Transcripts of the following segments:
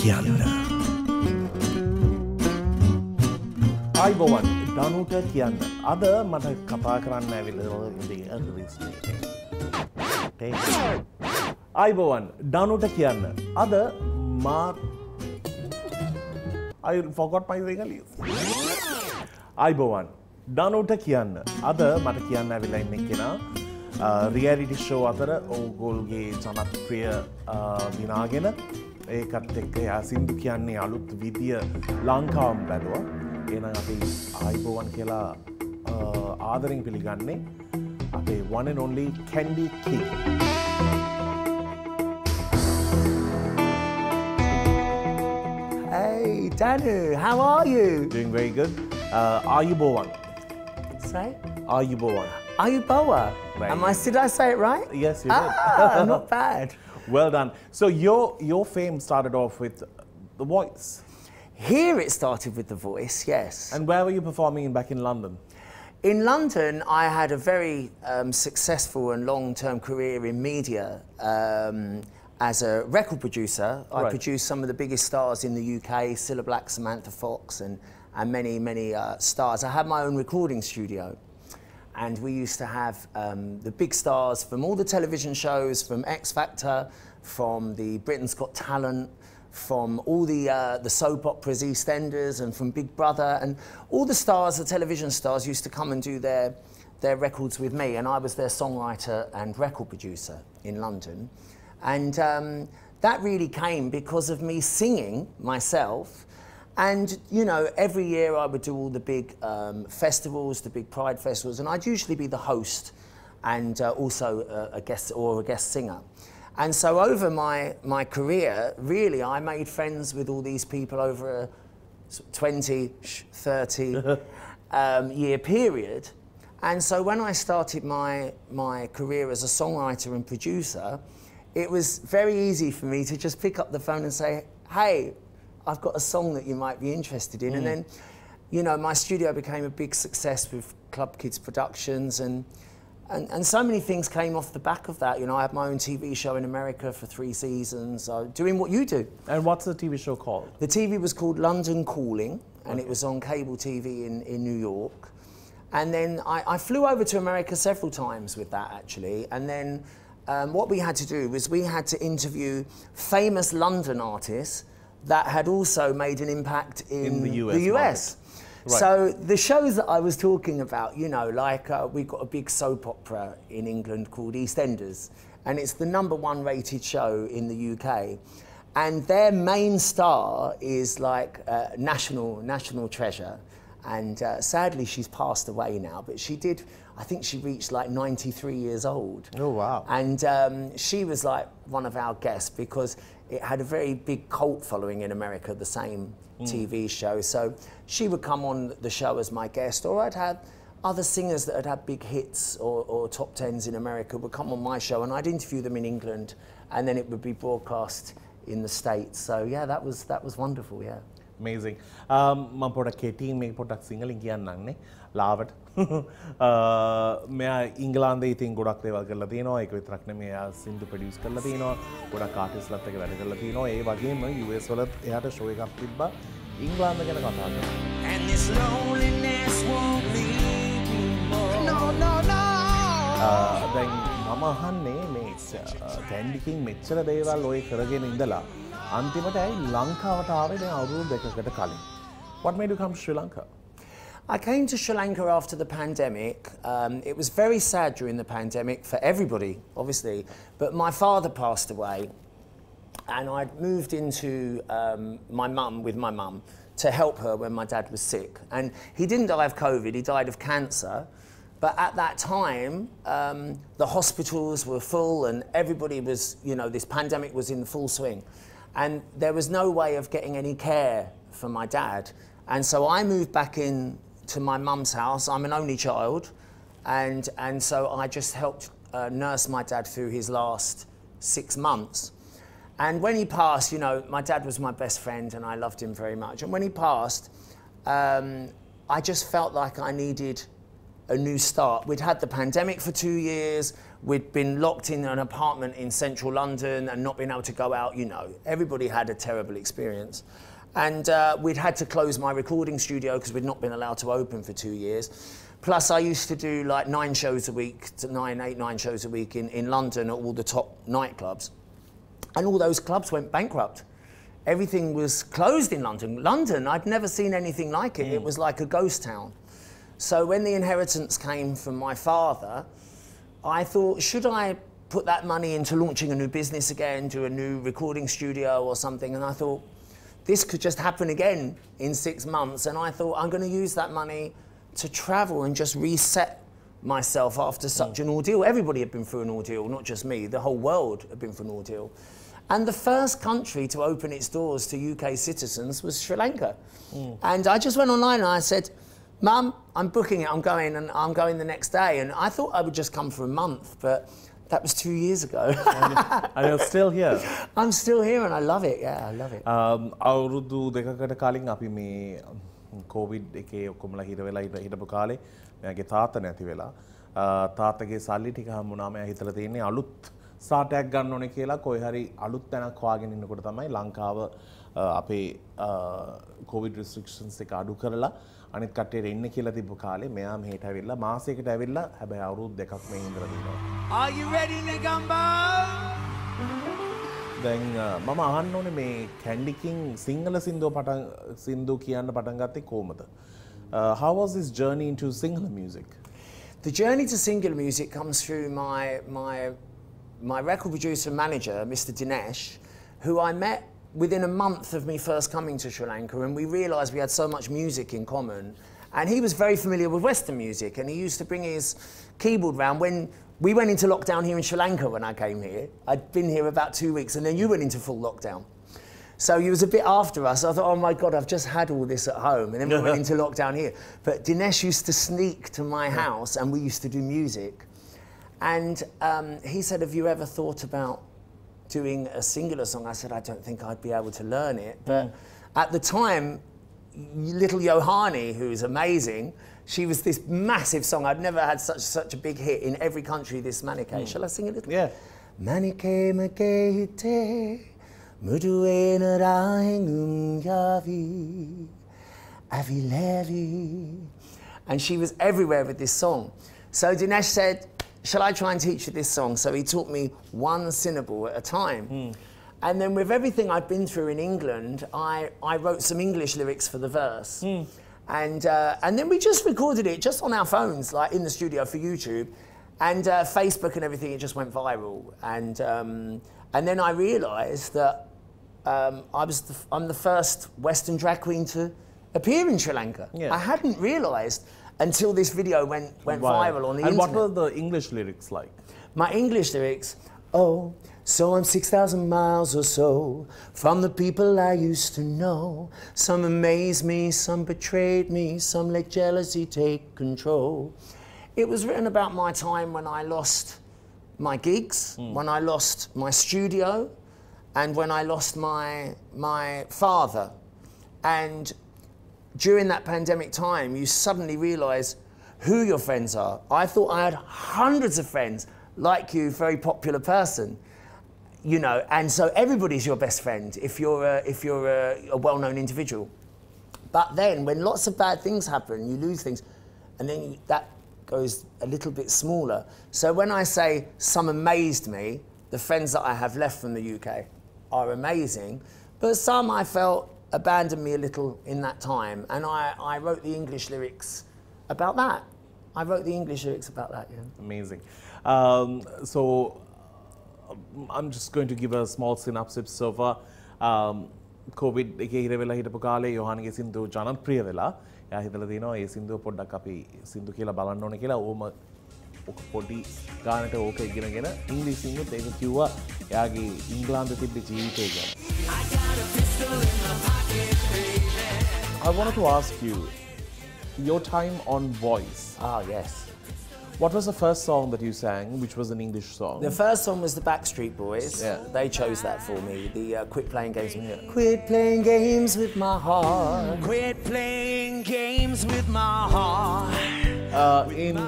kiyanna. Aybowan, Danuta kiyanna. Ada mata kata karanna ඇවිල්ලා ඉඳි Aybowan, Danuta kiyanna. Ada I forgot my English. Aybowan, Danuta kiyanna. Ada mata kiyanna ඇවිල්ලා ඉන්නේ කෙනා reality show අතර ඕගොල්ගේ ජනප්‍රිය විනාගෙන ඒකත් එක්ක යා සින්දු කියන්නේ අලුත් විදිය ලංකාවම බැලුවා. එහෙනම් අපි ආයිබෝවන් කියලා ආදරෙන් පිළිගන්නේ අපේ one and only Kandie King. Hey Danu, how are you? Doing very good. Ayubowan. Say? Ayubowan. Ayubowa. Right. Did I say it right? Yes, you did. Not bad. Well done. So your fame started off with The Voice. Here it started with The Voice, yes. And where were you performing back in London? In London, I had a very successful and long-term career in media as a record producer. I produced some of the biggest stars in the UK, Cilla Black, Samantha Fox, and many, many stars. I had my own recording studio. And we used to have the big stars from all the television shows, from X Factor, from the Britain's Got Talent, from all the soap operas, EastEnders, and from Big Brother, and all the stars, the television stars, used to come and do their records with me, and I was their songwriter and record producer in London. And that really came because of me singing myself. And, you know, every year I would do all the big festivals, the big Pride festivals, and I'd usually be the host and also a guest singer. And so over my career, really, I made friends with all these people over a 20, 30 year period. And so when I started my career as a songwriter and producer, it was very easy for me to just pick up the phone and say, hey, I've got a song that you might be interested in. And then, you know, my studio became a big success with Club Kids Productions, and so many things came off the back of that. You know, I had my own TV show in America for 3 seasons, doing what you do. And what's the TV show called? The TV was called London Calling, and it was on cable TV in New York. And then I flew over to America several times with that, actually. And then what we had to do was we had to interview famous London artists that had also made an impact in the US. Right. So the shows that I was talking about, you know, like we've got a big soap opera in England called EastEnders, and it's the #1 rated show in the UK. And their main star is like national treasure. And sadly, she's passed away now, but she did, I think she reached like 93 years old. Oh, wow. And she was like one of our guests because it had a very big cult following in America, the same TV show. So she would come on the show as my guest, or I'd have other singers that had had big hits or top 10s in America would come on my show, and I'd interview them in England, and then it would be broadcast in the States. So yeah, that was wonderful, yeah. Amazing. මම පොඩක් කෙටියෙන් මේක පොඩක් සිංහලෙන් කියන්නම්නේ ලාවට. මෙයා ඉංගලන්තේ ඉතින් ගොඩක් දේවල් කරලා තියෙනවා. ඒක විතරක් නෙමෙයි එයා සින්දු ප්‍රොඩියුස් කරලා තියෙනවා. ගොඩක් ආටිස්ට්ලත් එක්ක වැඩ කරලා තියෙනවා. ඒ වගේම US වලත් එයාට ෂෝ එකක් තිබ්බා. ඉංගලන්ත ගැන කතා කරනවා. And this loneliness won't leave me more. No, no, no. දැන් මම අහන්නේ මේ Kandie King මෙච්චර දේවල් ඔය කරගෙන ඉඳලා අන්තිමට ඇයි ලංකාවට ආවේ දැන් අවුරුදු 2කට කලින්. What made you come to Sri Lanka? I came to Sri Lanka after the pandemic. It was very sad during the pandemic for everybody, obviously, but my father passed away, and I'd moved into with my mum to help her when my dad was sick. And he didn't die of COVID, he died of cancer. But at that time, the hospitals were full and everybody was, you know, this pandemic was in full swing. And there was no way of getting any care for my dad. And so I moved back in to my mum's house. I'm an only child. And so I just helped nurse my dad through his last 6 months. And when he passed, you know, my dad was my best friend and I loved him very much. And when he passed, I just felt like I needed a new start. We'd had the pandemic for 2 years. We'd been locked in an apartment in central London and not been able to go out, you know. Everybody had a terrible experience. And we'd had to close my recording studio because we'd not been allowed to open for 2 years. Plus, I used to do like 9 shows a week, 9 shows a week in London at all the top nightclubs. And all those clubs went bankrupt. Everything was closed in London. London, I'd never seen anything like it. It was like a ghost town. So when the inheritance came from my father, I thought, should I put that money into launching a new business again, do a new recording studio or something? And I thought, this could just happen again in 6 months. And I thought, I'm going to use that money to travel and just reset myself after such an ordeal. Everybody had been through an ordeal, not just me. The whole world had been through an ordeal. And the first country to open its doors to UK citizens was Sri Lanka. And I just went online and I said, Mum, I'm booking it, I'm going, and I'm going the next day. And I thought I would just come for a month, but that was 2 years ago. And you're still here? I'm still here and I love it, yeah, I love it. අවුරුදු දෙකකට කලින් අපි මේ Covid එකේ ඔක්කොමලා හිර වෙලා හිටපු කාලේ මෙයාගේ තාත්තා නැති වෙලා තාත්තගේ සල්ලි ටික හම්බුණාම එයා හිතලා තියෙන්නේ අලුත් ස්ටාර්ට් ගන්න ඕනේ කියලා කොයි හරි අලුත් තැනක් හොයාගෙන ඉන්නකොට තමයි ලංකාව අපේ කොවිඩ් රිස්ට්‍රික්ෂන්ස් එක අඩු කරලා අනිත් කට්ටියට එන්න කියලා තිබ්බ කාලේ මෙයා මෙහෙට ඇවිල්ලා මාසයකට ඇවිල්ලා හැබැයි අවුරුදු දෙකක් මේ ඉඳලා දිනවා. Are you ready, Negamba? දැන් මම අහන්න ඕනේ මේ කැන්ඩි කිං සිංහල සින්දු කියන්න පටන් ගත්තේ කොහමද? How was this journey into Sinhala music? The journey to Sinhala music comes through my record producer and manager, Mr. Dinesh, who I met within a month of me first coming to Sri Lanka, and we realised we had so much music in common. And he was very familiar with Western music, and he used to bring his keyboard round when we went into lockdown here in Sri Lanka when I came here. I'd been here about 2 weeks, and then you went into full lockdown. So he was a bit after us. I thought, oh my God, I've just had all this at home. And then we went into lockdown here. But Dinesh used to sneak to my house, and we used to do music. And he said, have you ever thought about doing a singular song? I said, I don't think I'd be able to learn it. But at the time, little Yohani, who is amazing, she was this massive song. I'd never had such a big hit in every country, this Manike. Shall I sing a little? Yeah. Manike makehite, muduena rahingum yavi, avilevi. And she was everywhere with this song. So Dinesh said, shall I try and teach you this song? So he taught me one syllable at a time. And then with everything I'd been through in England, I wrote some English lyrics for the verse. And then we just recorded it just on our phones, like in the studio for YouTube. And Facebook and everything, it just went viral. And then I realised that I'm the first Western drag queen to appear in Sri Lanka. Yeah. I hadn't realised until this video went viral on the internet. And what were the English lyrics like? My English lyrics, oh, so I'm 6,000 miles or so from the people I used to know. Some amazed me, some betrayed me, some let jealousy take control. It was written about my time when I lost my gigs, when I lost my studio, and when I lost my father. And during that pandemic time, you suddenly realise who your friends are. I thought I had hundreds of friends, like you, very popular person, you know, and so everybody's your best friend if you're a well-known individual. But then, when lots of bad things happen, you lose things, and then that goes a little bit smaller. So when I say some amazed me, the friends that I have left from the UK are amazing, but some I felt abandoned me a little in that time, and I wrote the English lyrics about that. I wrote the English lyrics about that, yeah. Amazing. So I'm just going to give a small synopsis so far. COVID එකේ හිර වෙලා හිටපු කාලේ යොහාන්ගේ සින්දු ජනප්‍රිය වෙලා එයා හිතලා දිනවා ඒ සින්දුව පොඩ්ඩක් අපි සින්දු කියලා බලන්න ඕනේ කියලා ඕම ඔක පොඩි ගානට ඕක ඉගෙනගෙන ඉංග්‍රීසි සින්දුත් ඒක කිව්වා එයාගේ ඉංග්‍රීසි තිබ්බ ජීවිතය ගැන. I wanted to ask you, your time on Voice. Ah, yes. What was the first song that you sang, which was an English song? The first song was the Backstreet Boys. Yeah. They chose that for me, the Quit Playing Games with Me. Quit playing games with my heart. Quit playing games with my heart. In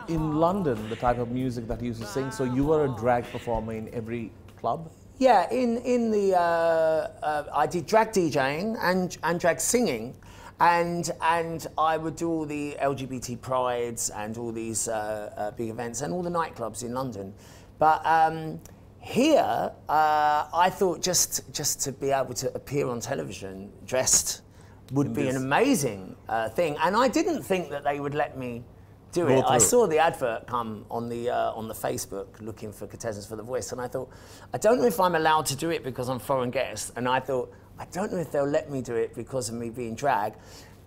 in London, the type of music that you used to sing, so you were a drag performer in every club? Yeah, I did drag DJing and drag singing, and I would do all the LGBT prides and all these big events and all the nightclubs in London. But here, I thought just to be able to appear on television dressed would be an amazing thing, and I didn't think that they would let me do it. I saw the advert come on the Facebook looking for contestants for The Voice, and I thought, I don't know if I'm allowed to do it because I'm foreign guest, and I thought, I don't know if they'll let me do it because of me being drag.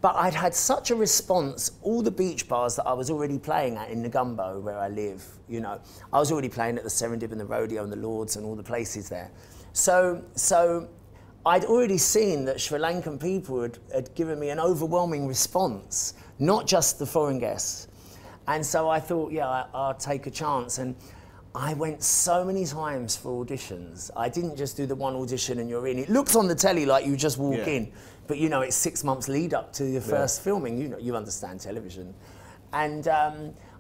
But I'd had such a response, all the beach bars that I was already playing at in Negumbo, where I live, you know, I was already playing at the Serendip and the Rodeo and the Lords and all the places there. So I'd already seen that Sri Lankan people had given me an overwhelming response, not just the foreign guests. And so I thought, yeah, I'll take a chance. And I went so many times for auditions. I didn't just do the one audition and you're in. It looks on the telly like you just walk in, but you know, it's 6 months lead up to your first filming. You know, you understand television. And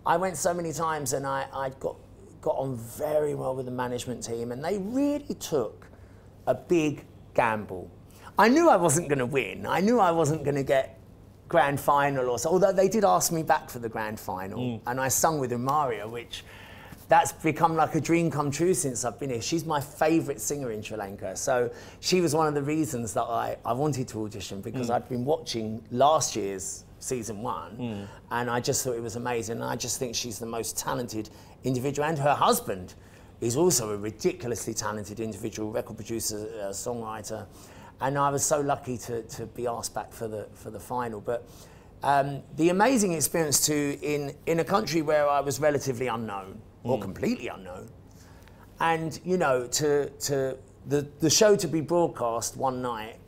I went so many times, and I got on very well with the management team, and they really took a big gamble. I knew I wasn't going to win. I knew I wasn't going to get grand final or so, although they did ask me back for the grand final, and I sung with Umaria, which that's become like a dream come true since I've been here. She's my favourite singer in Sri Lanka, so she was one of the reasons that I wanted to audition, because I'd been watching last year's season 1, and I just thought it was amazing, and I just think she's the most talented individual, and her husband is also a ridiculously talented individual, record producer, songwriter, and I was so lucky to be asked back for the final. But the amazing experience too, in a country where I was relatively unknown, or completely unknown, and you know, to the show to be broadcast one night,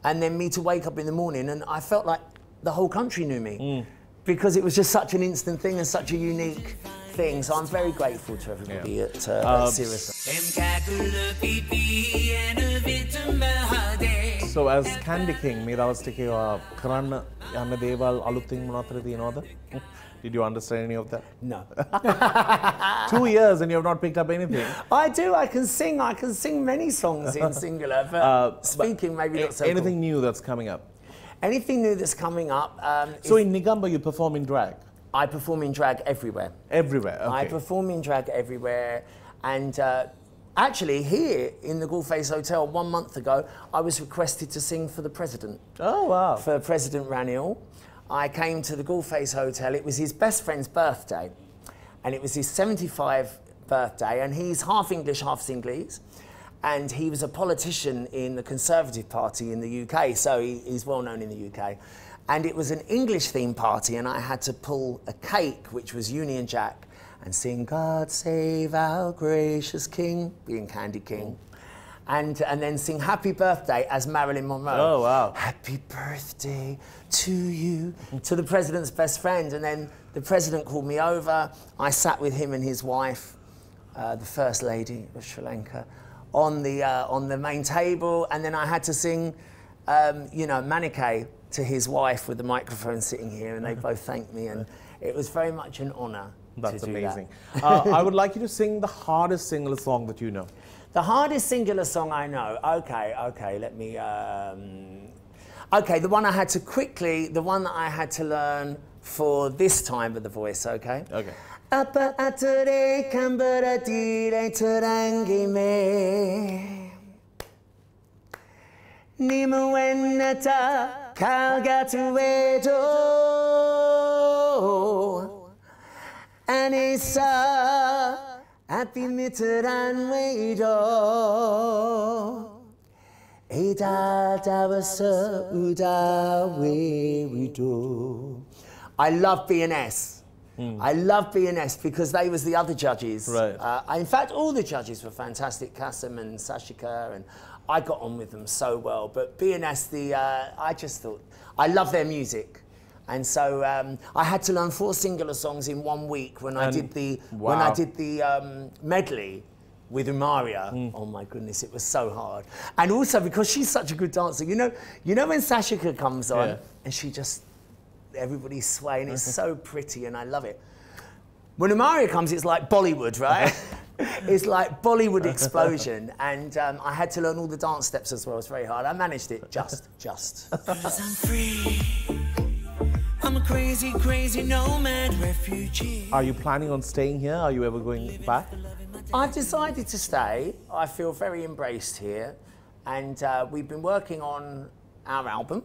and then me to wake up in the morning and I felt like the whole country knew me, because it was just such an instant thing and such a unique thing. So I'm very grateful to everybody at Sirius. So as Kandie King, මේ දවස් ටිකේ කරන්න යන්න දේවල් අලුතින් මොනවද තියෙනවද? Did you understand any of that? No. 2 years and you have not picked up anything. I do. I can sing many songs in singular, but speaking maybe not so. Anything new that's coming up? Anything new that's coming up. So in Negumbo you perform in drag? I perform in drag everywhere. Everywhere, okay. I perform in drag everywhere, and actually here in the Gullface Hotel 1 month ago, I was requested to sing for the President. Oh wow. For President Ranil. I came to the Gullface Hotel. It was his best friend's birthday, and it was his 75th birthday, and he's half English, half Sinhalese, and he was a politician in the Conservative Party in the UK, so he's well known in the UK. And it was an English-themed party, and I had to pull a cake, which was Union Jack, and sing God Save Our Gracious King, being Kandie King. And then sing Happy Birthday as Marilyn Monroe. Oh, wow. Happy birthday to you, to the President's best friend. And then the President called me over. I sat with him and his wife, the First Lady of Sri Lanka, on the main table. And then I had to sing, you know, Manike to his wife with the microphone sitting here, and they both thanked me. And it was very much an honour. That's to do amazing. That. I would like you to sing the hardest single song that you know. The hardest singular song I know. Okay, let me. Okay, the one I had to quickly, the one that I had to learn for this time of The Voice. Okay. Okay. Apa ature kambara dire terangi me, nimuenata kalgatuedo, anisa. Happy Mitteran Wedo Eda Dawasa Uda We do. I love B&S. I love B&S because they was the other judges. Right. In fact, all the judges were fantastic. Kasim and Sashika, and I got on with them so well. But B&S, I just thought, I love their music. And so I had to learn 4 singular songs in 1 week when I did the medley with Umaria. Oh my goodness, it was so hard. And also because she's such a good dancer, you know when Sashika comes on and she just everybody's swaying, it's so pretty and I love it. When Amaria comes, it's like Bollywood, right? It's like Bollywood explosion, and I had to learn all the dance steps as well. It's very hard. I managed it just. 'Cause I'm free. I'm a crazy, crazy nomad refugee. Are you planning on staying here? Are you ever going back? I've decided to stay. I feel very embraced here, and we've been working on our album,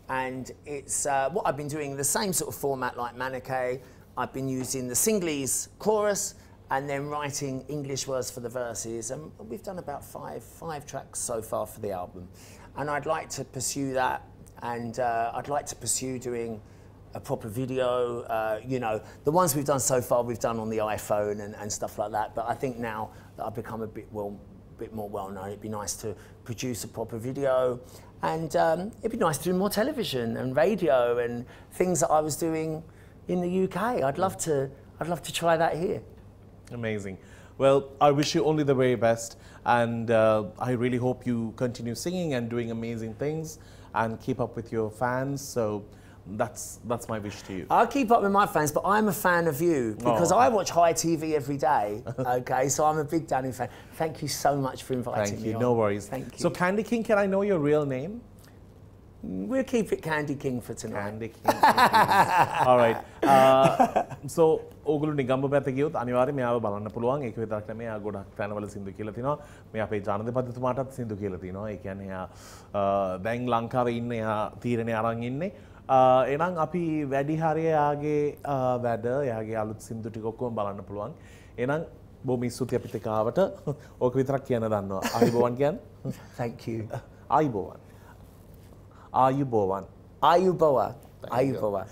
and it's what I've been doing, the same sort of format like Manake. I've been using the Singlish chorus and then writing English words for the verses, and we've done about five tracks so far for the album, and I'd like to pursue that, and I'd like to pursue doing a proper video. You know, the ones we've done so far, we've done on the iPhone and stuff like that, but I think now that I've become a bit more well-known, it'd be nice to produce a proper video, and it'd be nice to do more television and radio and things that I was doing in the UK. I'd love to try that here. Amazing. Well, I wish you only the very best, and I really hope you continue singing and doing amazing things and keep up with your fans. So that's my wish to you. I'll keep up with my fans, but I'm a fan of you because I watch High TV every day. Okay, so I'm a big Danu fan. Thank you so much for inviting me. Thank you. No worries. Thank you. So, Kandie King, can I know your real name? We'll keep it Kandie King for tonight. Kandie King. All right. So, ඕගොල්ලෝ නිගම්බ පැත්ත ගියොත් අනිවාර්යයෙන් මෙයාව බලන්න පුළුවන්. ඒක විතරක් නෙමෙයි, එයා ගොඩක් තැනවල සින්දු කියලා තිනවා. මේ අපේ ජනදෙපතිතුමාටත් සින්දු කියලා තිනවා. ඒ කියන්නේ එයා දැන් ලංකාවේ ඉන්න එයා තීරණේ අරන් ඉන්නේ. එහෙනම් අපි වැඩි හරිය එයාගේ වැඩ, එයාගේ අලුත් සින්දු ටික ඔක්කොම බලන්න පුළුවන්. එහෙනම් බොහොම ස්තුතියි අපිත් එක්ක ආවට. ඕක විතරක් කියන්න දන්නවා. ආයුබෝවන් කියන්න. Thank you. ආයුබෝවන්. ආයුබෝවන්. Ayubowa. Ayubowa.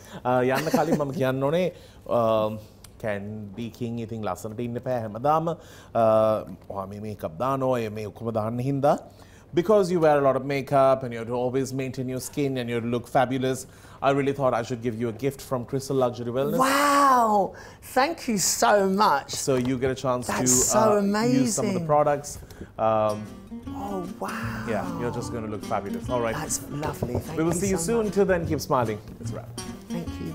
යන්න කලින් මම කියන්න ඕනේ Kandie King ඉතින් ලස්සනට ඉන්න එපා හැමදාම ඔයා මේ මේකප් දානවා මේ ඔක්කොම දාන්න හින්දා because you wear a lot of makeup and you have to always maintain your skin and you look fabulous. I really thought I should give you a gift from Crystal Luxury Wellness. Wow! Thank you so much. So you get a chance to so use some of the products. Oh, wow. Yeah, you're just going to look fabulous. All right. That's lovely. Thank We will see you so soon. much. Till then, keep smiling. It's a wrap. Thank you.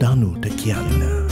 Danuට kiyanna.